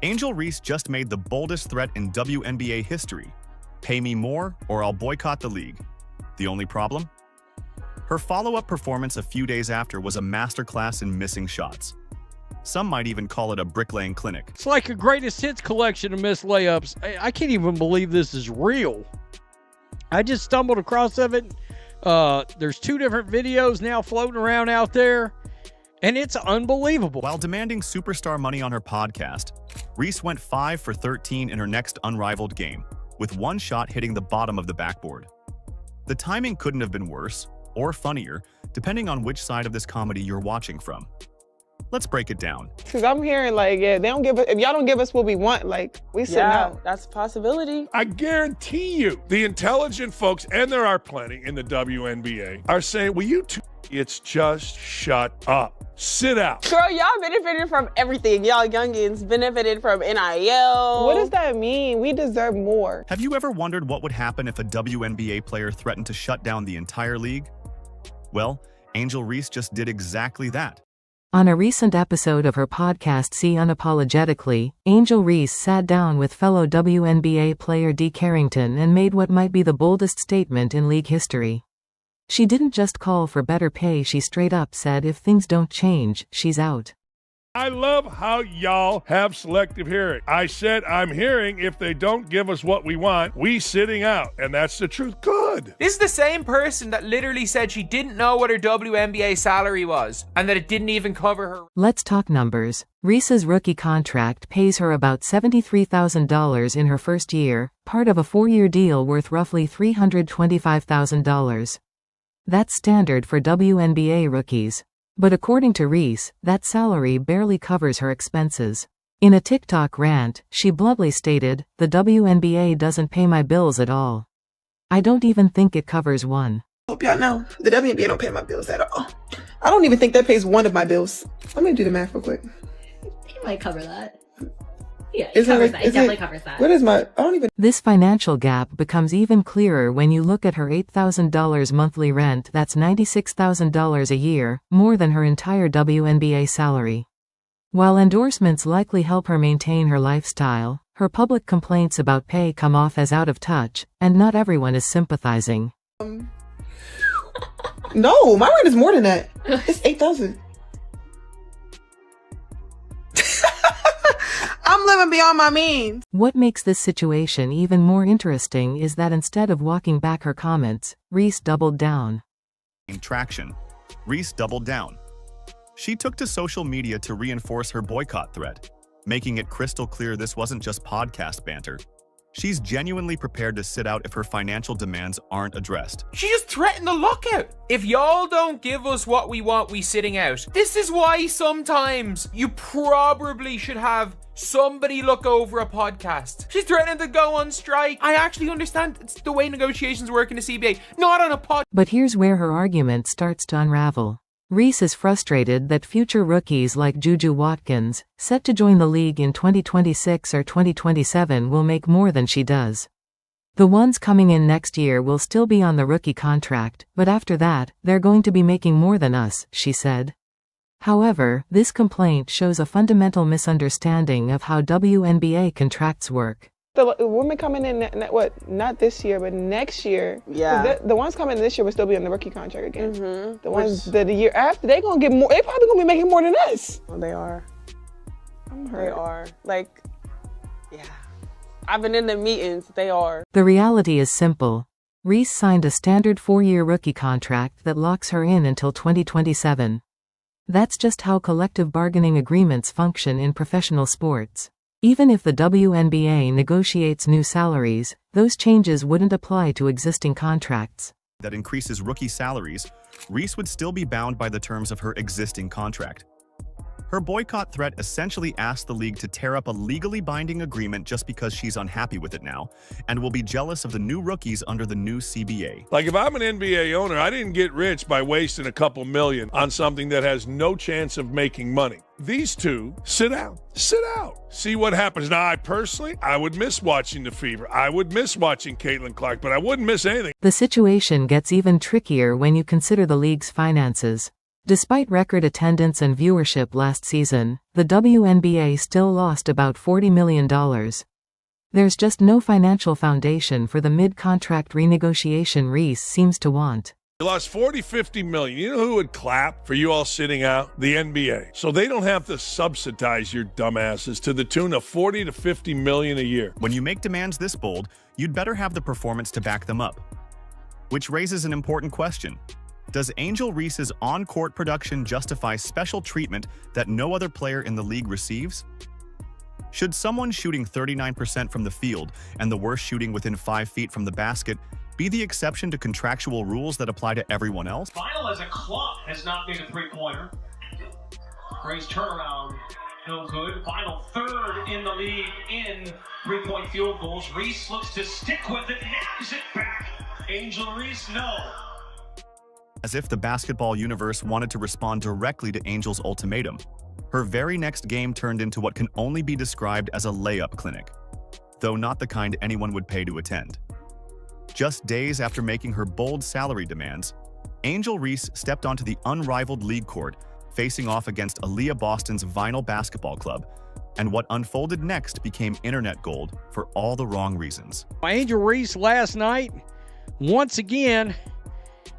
Angel Reese just made the boldest threat in WNBA history. Pay me more or I'll boycott the league. The only problem? Her follow-up performance a few days after was a masterclass in missing shots. Some might even call it a bricklaying clinic. It's like a greatest hits collection of missed layups. I can't even believe this is real. I just stumbled across of it. There's 2 different videos now floating around out there, and it's unbelievable. While demanding superstar money on her podcast, Reese went 5 for 13 in her next unrivaled game, with one shot hitting the bottom of the backboard. The timing couldn't have been worse, or funnier, depending on which side of this comedy you're watching from. Let's break it down. Because I'm hearing like, yeah, they don't give us, if y'all don't give us what we want, like, we sitting out. That's a possibility. I guarantee you, the intelligent folks, and there are plenty in the WNBA, are saying, will you two idiots just shut up? Sit out. Girl, y'all benefited from everything. Y'all youngins benefited from NIL. What does that mean? We deserve more. Have you ever wondered what would happen if a WNBA player threatened to shut down the entire league? Well, Angel Reese just did exactly that. On a recent episode of her podcast See Unapologetically, Angel Reese sat down with fellow WNBA player Dee Carrington and made what might be the boldest statement in league history. She didn't just call for better pay, she straight up said if things don't change, she's out. I love how y'all have selective hearing. I said I'm hearing if they don't give us what we want, we sitting out. And that's the truth. Good. This is the same person that literally said she didn't know what her WNBA salary was and that it didn't even cover her. Let's talk numbers. Reese's rookie contract pays her about $73,000 in her first year, part of a 4-year deal worth roughly $325,000. That's standard for WNBA rookies. But according to Reese, that salary barely covers her expenses. In a TikTok rant, she bluntly stated, "The WNBA doesn't pay my bills at all. I don't even think it covers one." Hope y'all know, the WNBA don't pay my bills at all. I don't even think that pays one of my bills. Let me do the math real quick. He might cover that. Yeah, it covers that. It definitely covers that. What is I don't even... This financial gap becomes even clearer when you look at her $8,000 monthly rent. That's $96,000 a year, more than her entire WNBA salary. While endorsements likely help her maintain her lifestyle, her public complaints about pay come off as out of touch, and not everyone is sympathizing. No, my rent is more than that. It's $8,000. I'm living beyond my means. What makes this situation even more interesting is that instead of walking back her comments, Reese doubled down. In traction, Reese doubled down. She took to social media to reinforce her boycott threat, making it crystal clear this wasn't just podcast banter. She's genuinely prepared to sit out if her financial demands aren't addressed. She just threatened the lockout. If y'all don't give us what we want, we sitting out. This is why sometimes you probably should have somebody look over a podcast. She's threatening to go on strike. I actually understand it's the way negotiations work in the CBA, not on a pod. But here's where her argument starts to unravel. Reese is frustrated that future rookies like Juju Watkins, set to join the league in 2026 or 2027, will make more than she does. The ones coming in next year will still be on the rookie contract, but after that, they're going to be making more than us, she said. However, this complaint shows a fundamental misunderstanding of how WNBA contracts work. The women coming in, not this year, but next year. Yeah. The ones coming in this year will still be on the rookie contract again. Mm-hmm. The ones that the year after, they gonna get more. They probably gonna be making more than us. Oh, they are. I'm hurt. They are. Like, yeah. I've been in the meetings. They are. The reality is simple. Reese signed a standard 4-year rookie contract that locks her in until 2027. That's just how collective bargaining agreements function in professional sports. Even if the WNBA negotiates new salaries, those changes wouldn't apply to existing contracts. That increases rookie salaries, Reese would still be bound by the terms of her existing contract. Her boycott threat essentially asked the league to tear up a legally binding agreement just because she's unhappy with it now, and will be jealous of the new rookies under the new CBA. Like, if I'm an NBA owner, I didn't get rich by wasting a couple million on something that has no chance of making money. These two, sit out. See what happens. Now, I would miss watching The Fever. I would miss watching Caitlin Clark, but I wouldn't miss anything. The situation gets even trickier when you consider the league's finances. Despite record attendance and viewership last season, the WNBA still lost about $40 million. There's just no financial foundation for the mid-contract renegotiation Reese seems to want. You lost 40, 50 million. You know who would clap for you all sitting out? The NBA. So they don't have to subsidize your dumbasses to the tune of 40 to 50 million a year. When you make demands this bold, you'd better have the performance to back them up. Which raises an important question. Does Angel Reese's on-court production justify special treatment that no other player in the league receives? Should someone shooting 39% from the field and the worst shooting within 5 feet from the basket be the exception to contractual rules that apply to everyone else? Final as a club has not made a three-pointer. Gray's turnaround, no good. Final third in the league in three-point field goals. Reese looks to stick with it, nabs it back. Angel Reese, no. As if the basketball universe wanted to respond directly to Angel's ultimatum, her very next game turned into what can only be described as a layup clinic, though not the kind anyone would pay to attend. Just days after making her bold salary demands, Angel Reese stepped onto the unrivaled league court, facing off against Aaliyah Boston's Vinyl Basketball Club, and what unfolded next became internet gold for all the wrong reasons. Angel Reese last night, once again,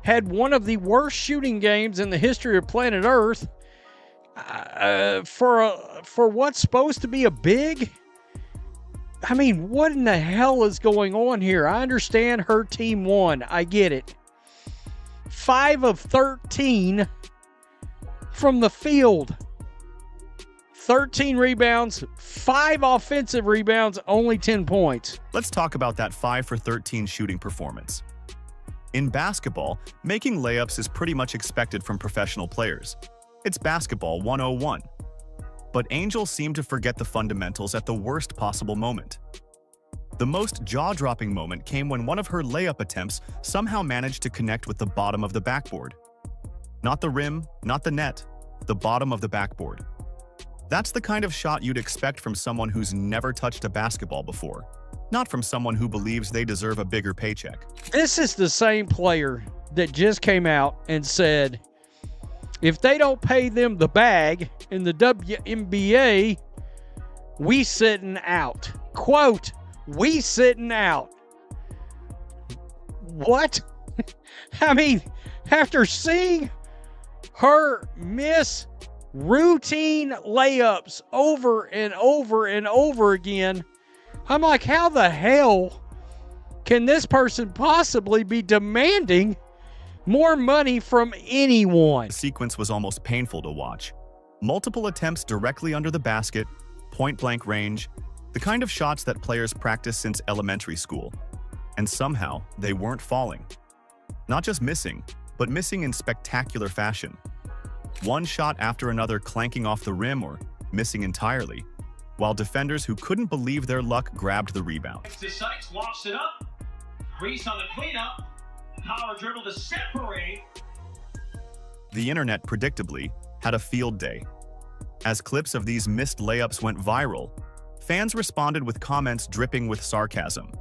had one of the worst shooting games in the history of planet Earth. For what's supposed to be a big... I mean, what in the hell is going on here? I understand her team won. I get it. 5 of 13 from the field. 13 rebounds, 5 offensive rebounds, only 10 points. Let's talk about that 5 for 13 shooting performance. In basketball, making layups is pretty much expected from professional players. It's basketball 101. But Angel seemed to forget the fundamentals at the worst possible moment. The most jaw-dropping moment came when one of her layup attempts somehow managed to connect with the bottom of the backboard. Not the rim, not the net, the bottom of the backboard. That's the kind of shot you'd expect from someone who's never touched a basketball before, not from someone who believes they deserve a bigger paycheck. This is the same player that just came out and said, if they don't pay them the bag in the WNBA, we sitting out. Quote, we sitting out. What? I mean, after seeing her miss routine layups over and over and over again, I'm like, how the hell can this person possibly be demanding more money from anyone? The sequence was almost painful to watch. Multiple attempts directly under the basket, point-blank range, the kind of shots that players practice since elementary school. And somehow, they weren't falling. Not just missing, but missing in spectacular fashion. One shot after another clanking off the rim or missing entirely, while defenders who couldn't believe their luck grabbed the rebound. Sykes lofts it up. Reese on the cleanup. Power dribble to separate. The internet, predictably, had a field day. As clips of these missed layups went viral, fans responded with comments dripping with sarcasm.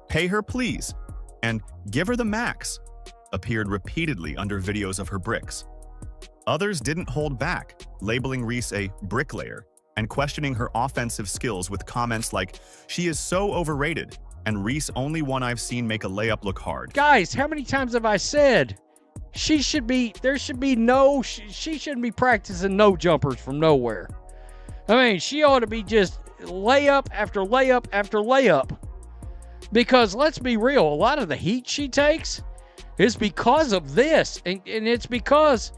"Pay her, please," and "Give her the max" appeared repeatedly under videos of her bricks. Others didn't hold back, labeling Reese a bricklayer and questioning her offensive skills with comments like, "She is so overrated," and "Reese only one I've seen make a layup look hard." Guys, how many times have I said she shouldn't be practicing no jumpers from nowhere? I mean, she ought to be just layup after layup after layup. Because let's be real, a lot of the heat she takes is because of this. And it's because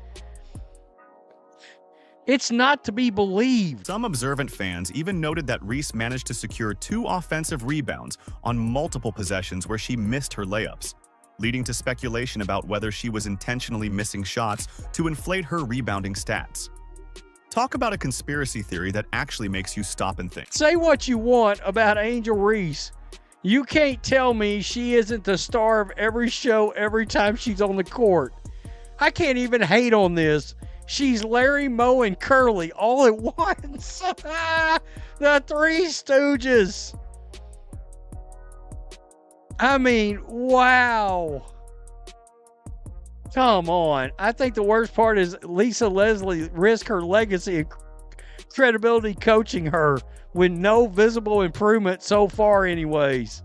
it's not to be believed. Some observant fans even noted that Reese managed to secure 2 offensive rebounds on multiple possessions where she missed her layups, leading to speculation about whether she was intentionally missing shots to inflate her rebounding stats. Talk about a conspiracy theory that actually makes you stop and think. Say what you want about Angel Reese. You can't tell me she isn't the star of every show every time she's on the court. I can't even hate on this. She's Larry, Moe, and Curly all at once. The Three Stooges. I mean, wow. Come on. I think the worst part is Lisa Leslie risked her legacy and credibility coaching her with no visible improvement so far anyways.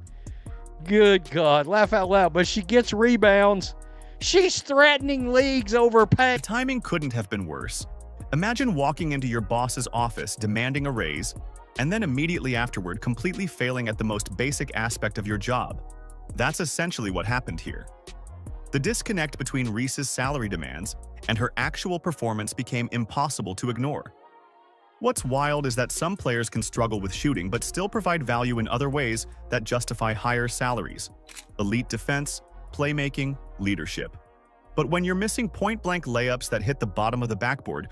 Good God. Laugh out loud. But she gets rebounds. She's threatening leagues over pay. The timing couldn't have been worse. Imagine walking into your boss's office demanding a raise, and then immediately afterward completely failing at the most basic aspect of your job. That's essentially what happened here. The disconnect between Reese's salary demands and her actual performance became impossible to ignore. What's wild is that some players can struggle with shooting but still provide value in other ways that justify higher salaries: elite defense, playmaking, leadership. But when you're missing point-blank layups that hit the bottom of the backboard,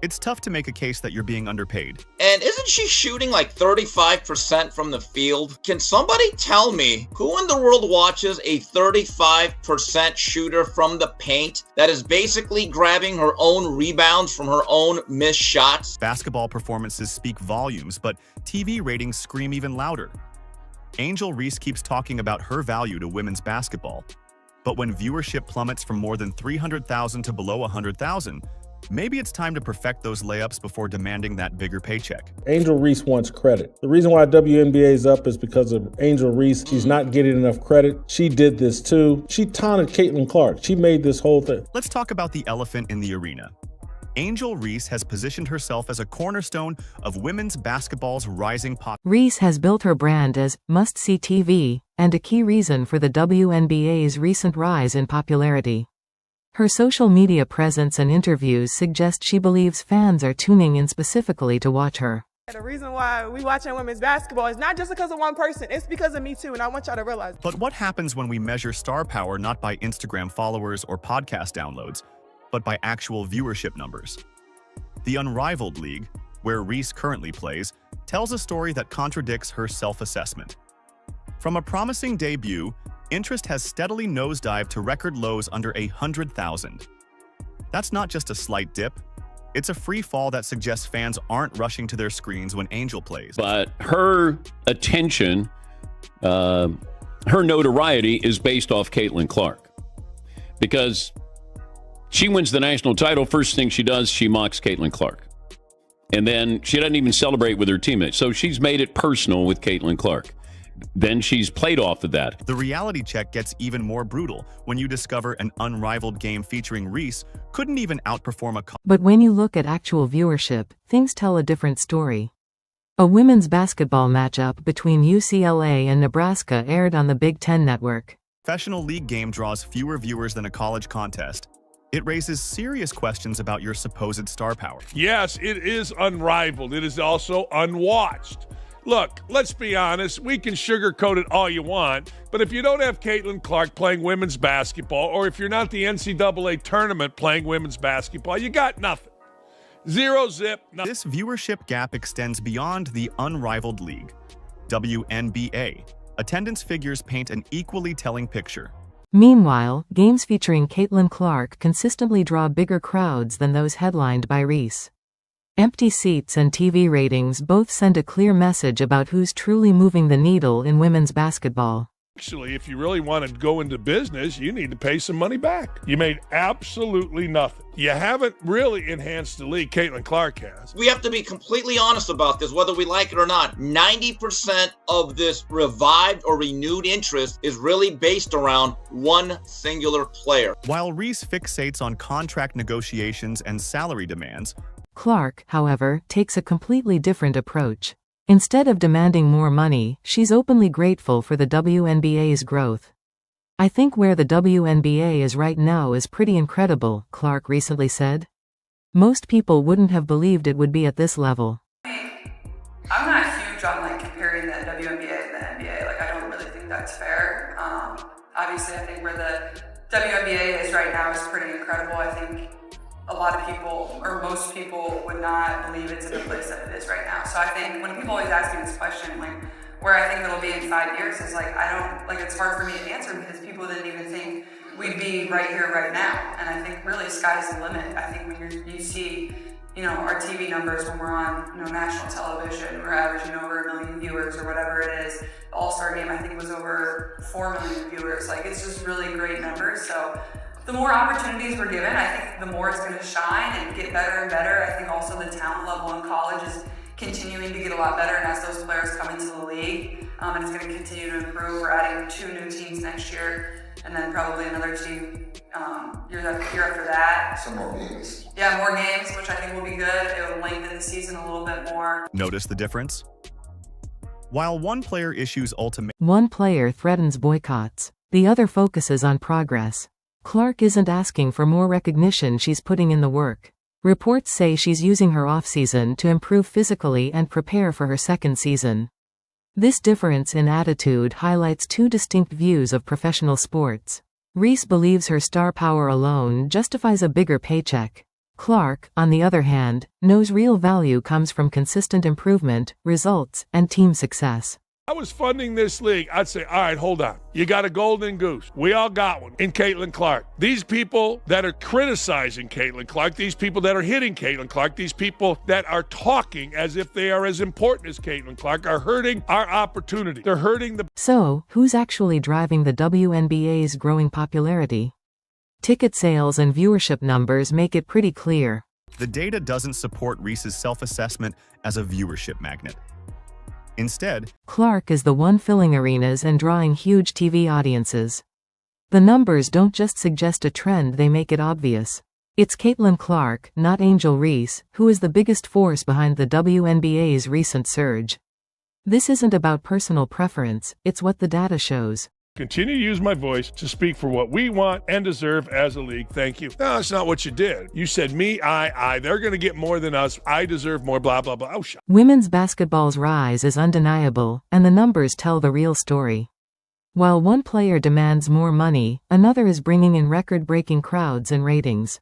it's tough to make a case that you're being underpaid. And isn't she shooting like 35% from the field? Can somebody tell me who in the world watches a 35% shooter from the paint that is basically grabbing her own rebounds from her own missed shots? Basketball performances speak volumes, but TV ratings scream even louder. Angel Reese keeps talking about her value to women's basketball, but when viewership plummets from more than 300,000 to below 100,000, maybe it's time to perfect those layups before demanding that bigger paycheck. Angel Reese wants credit. The reason why WNBA is up is because of Angel Reese. She's not getting enough credit. She did this too. She taunted Caitlin Clark. She made this whole thing. Let's talk about the elephant in the arena. Angel Reese has positioned herself as a cornerstone of women's basketball's rising popularity. Reese has built her brand as must-see TV, and a key reason for the WNBA's recent rise in popularity. Her social media presence and interviews suggest she believes fans are tuning in specifically to watch her. The reason why we watching women's basketball is not just because of one person, it's because of me too, and I want y'all to realize. But what happens when we measure star power not by Instagram followers or podcast downloads, but by actual viewership numbers? The Unrivaled League, where Reese currently plays, tells a story that contradicts her self-assessment. From a promising debut, interest has steadily nosedived to record lows under 100,000. That's not just a slight dip. It's a free fall that suggests fans aren't rushing to their screens when Angel plays. But her attention, her notoriety is based off Caitlin Clark. Because she wins the national title, first thing she does, she mocks Caitlin Clark. And then she doesn't even celebrate with her teammates. So she's made it personal with Caitlin Clark. Then she's played off of that. The reality check gets even more brutal when you discover an unrivaled game featuring Reese couldn't even outperform a... But when you look at actual viewership, things tell a different story. A women's basketball matchup between UCLA and Nebraska aired on the Big Ten Network. Professional league game draws fewer viewers than a college contest. It raises serious questions about your supposed star power. Yes, it is unrivaled. It is also unwatched. Look, let's be honest, we can sugarcoat it all you want, but if you don't have Caitlin Clark playing women's basketball, or if you're not the NCAA tournament playing women's basketball, you got nothing. Zero zip. Nothing. This viewership gap extends beyond the Unrivaled League. WNBA. Attendance figures paint an equally telling picture. Meanwhile, games featuring Caitlin Clark consistently draw bigger crowds than those headlined by Reese. Empty seats and TV ratings both send a clear message about who's truly moving the needle in women's basketball. Actually, if you really want to go into business, you need to pay some money back. You made absolutely nothing. You haven't really enhanced the league. Caitlin Clark has. We have to be completely honest about this, whether we like it or not. 90% of this revived or renewed interest is really based around one singular player. While Reese fixates on contract negotiations and salary demands, Clark, however, takes a completely different approach. Instead of demanding more money, she's openly grateful for the WNBA's growth. "I think where the WNBA is right now is pretty incredible," Clark recently said. "Most people wouldn't have believed it would be at this level." I'm not huge on comparing the WNBA and the NBA. I don't really think that's fair. Obviously, I think where the WNBA is right now is pretty incredible. I think a lot of people, or most people, would not believe it's in the place that it is right now. So I think when people always ask me this question, where I think it'll be in 5 years, is it's hard for me to answer because people didn't even think we'd be right here, right now. And I think really sky's the limit. I think when you see, our TV numbers when we're on, national television, we're averaging over 1 million viewers or whatever it is. The All-Star game, I think, was over 4 million viewers. It's just really great numbers. So the more opportunities we're given, I think the more it's going to shine and get better and better. I think also the talent level in college is continuing to get a lot better, and as those players come into the league, and it's going to continue to improve. We're adding 2 new teams next year, and then probably another team year after that. Some more games. Yeah, more games, which I think will be good. It will lengthen the season a little bit more. Notice the difference? While one player issues ultimatum, one player threatens boycotts, the other focuses on progress. Clark isn't asking for more recognition, she's putting in the work. Reports say she's using her off-season to improve physically and prepare for her second season. This difference in attitude highlights 2 distinct views of professional sports. Reese believes her star power alone justifies a bigger paycheck. Clark, on the other hand, knows real value comes from consistent improvement, results, and team success. I was funding this league, I'd say, all right, hold on. You got a golden goose. We all got one in Caitlin Clark. These people that are criticizing Caitlin Clark, these people that are hitting Caitlin Clark, these people that are talking as if they are as important as Caitlin Clark are hurting our opportunity. They're hurting the... So, who's actually driving the WNBA's growing popularity? Ticket sales and viewership numbers make it pretty clear. the data doesn't support Reese's self-assessment as a viewership magnet. Instead, Clark is the one filling arenas and drawing huge TV audiences. The numbers don't just suggest a trend, they make it obvious. It's Caitlin Clark, not Angel Reese, who is the biggest force behind the WNBA's recent surge. This isn't about personal preference, it's what the data shows. Continue to use my voice to speak for what we want and deserve as a league. Thank you. No, that's not what you did. You said me, I. They're going to get more than us. I deserve more, blah, blah, blah. Oh, shut. Women's basketball's rise is undeniable, and the numbers tell the real story. While one player demands more money, another is bringing in record-breaking crowds and ratings.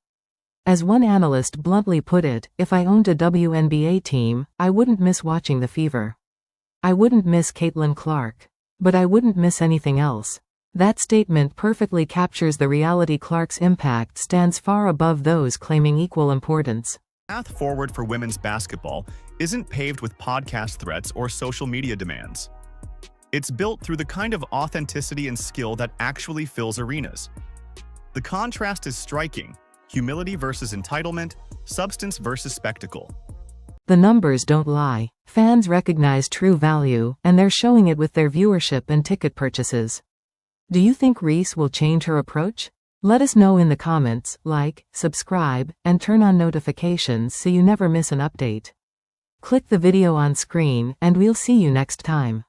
As one analyst bluntly put it, if I owned a WNBA team, I wouldn't miss watching the Fever. I wouldn't miss Caitlin Clark. But I wouldn't miss anything else. That statement perfectly captures the reality. Clark's impact stands far above those claiming equal importance. The path forward for women's basketball isn't paved with podcast threats or social media demands. It's built through the kind of authenticity and skill that actually fills arenas. The contrast is striking: humility versus entitlement, substance versus spectacle. The numbers don't lie. Fans recognize true value, and they're showing it with their viewership and ticket purchases. Do you think Reese will change her approach? Let us know in the comments, like, subscribe, and turn on notifications so you never miss an update. Click the video on screen, and we'll see you next time.